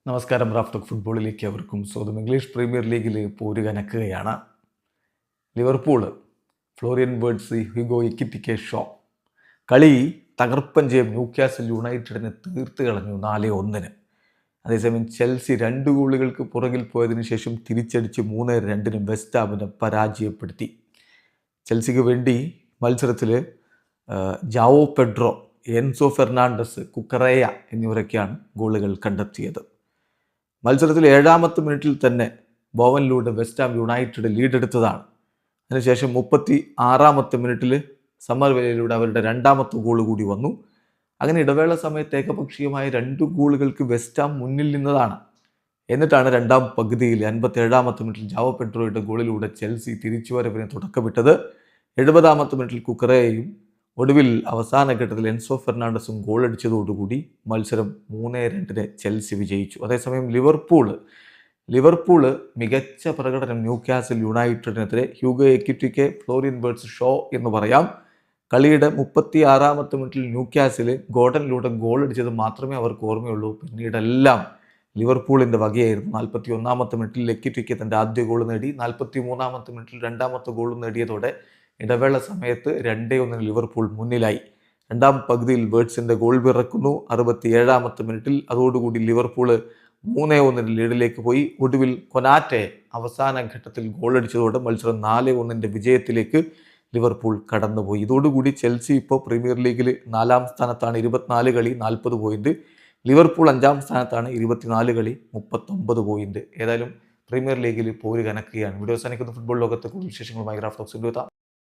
നമസ്കാരം. റാഫ് ഫുട്ബോളിലേക്ക് അവർക്കും സ്വന്തം. ഇംഗ്ലീഷ് പ്രീമിയർ ലീഗിൽ പോര് കനക്കുകയാണ്. Liverpool Florian Wirtz Hugo Ekitike show കളി തകർപ്പൻ ജയം ന്യൂകാസിൽ യുണൈറ്റഡിനെ തീർത്ത് കളഞ്ഞു 4-1. അതേസമയം ചെൽസി 2 ഗോളുകൾക്ക് പുറകിൽ പോയതിനു ശേഷം തിരിച്ചടിച്ച് 3-2 വെസ്റ്റ് ഹാമിനെ പരാജയപ്പെടുത്തി. ചെൽസിക്ക് വേണ്ടി മത്സരത്തിൽ ജാവോ പെഡ്രോ, എൻസോ ഫെർണാണ്ടസ്, കുക്കറേയ എന്നിവരൊക്കെയാണ് ഗോളുകൾ കണ്ടെത്തിയത്. മത്സരത്തിൽ 7ാമത്തെ മിനിറ്റിൽ തന്നെ ബോവനിലൂടെ വെസ്റ്റ് ഹാം യുണൈറ്റഡ് ലീഡെടുത്തതാണ്. അതിനുശേഷം 36ാമത്തെ മിനിറ്റിൽ സമർവേലയിലൂടെ അവരുടെ 2ാമത്തെ ഗോൾ കൂടി വന്നു. അങ്ങനെ ഇടവേള സമയത്ത് ഏകപക്ഷീയമായ 2 ഗോളുകൾക്ക് വെസ്റ്റ് ഹാം മുന്നിൽ നിന്നതാണ്. എന്നിട്ടാണ് 2ാം പകുതിയിൽ 57ാമത്തെ മിനിറ്റിൽ ജാവോ പെഡ്രോയുടെ ഗോളിലൂടെ ചെൽസി തിരിച്ചുവരവിന് തുടക്കമിട്ടത്. 70ാമത്തെ മിനിറ്റിൽ കുക്കറേയും ഒടുവിൽ അവസാന ഘട്ടത്തിൽ എൻസോ ഫെർണാണ്ടസും ഗോളടിച്ചതോടുകൂടി മത്സരം 3-2 ചെൽസി വിജയിച്ചു. അതേസമയം ലിവർപൂൾ മികച്ച പ്രകടനം ന്യൂകാസിൽ യുണൈറ്റഡിനെതിരെ Hugo Ekitike Florian Wirtz show എന്ന് പറയാം. കളിയുടെ 36ാമത്തെ മിനിറ്റിൽ ന്യൂകാസിൽ ഗോർഡനിലൂടെ ഗോളടിച്ചത് മാത്രമേ അവർക്ക് ഓർമ്മയുള്ളൂ. പിന്നീടെല്ലാം ലിവർപൂളിൻ്റെ വകയായിരുന്നു. 41ാമത്തെ മിനിറ്റിൽ എക്കിറ്റിക്കെ തൻ്റെ ആദ്യ ഗോൾ നേടി. 43ാമത്തെ മിനിറ്റിൽ 2ാമത്തെ ഗോളും നേടിയതോടെ ഇടവേള സമയത്ത് 2-1 ലിവർപൂൾ മുന്നിലായി. 2ാം പകുതിയിൽ വേർഡ്സിൻ്റെ ഗോൾ പിറക്കുന്നു 67ാമത്തെ മിനിറ്റിൽ. അതോടുകൂടി ലിവർപൂൾ 3-1 ലീഡിലേക്ക് പോയി. ഒടുവിൽ കൊനാറ്റെ അവസാന ഘട്ടത്തിൽ ഗോളടിച്ചതോടെ മത്സരം 4-1 വിജയത്തിലേക്ക് ലിവർപൂൾ കടന്നുപോയി. ഇതോടുകൂടി ചെൽസി ഇപ്പോൾ പ്രീമിയർ ലീഗിൽ 4ാം സ്ഥാനത്താണ്, 24 കളി 40 പോയിന്റ്. ലിവർപൂൾ 5ാം സ്ഥാനത്താണ്, 24 കളി 39 പോയിന്റ്. ഏതായാലും പ്രീമിയർ ലീഗിൽ പോര് കനക്കുകയാണ്. വീഡിയോ അവസാനിക്കുന്ന ഫുട്ബോൾ ലോകത്തെ കൂടുതൽ വിശേഷങ്ങളുമായി റാഫ് ടോക്സ്.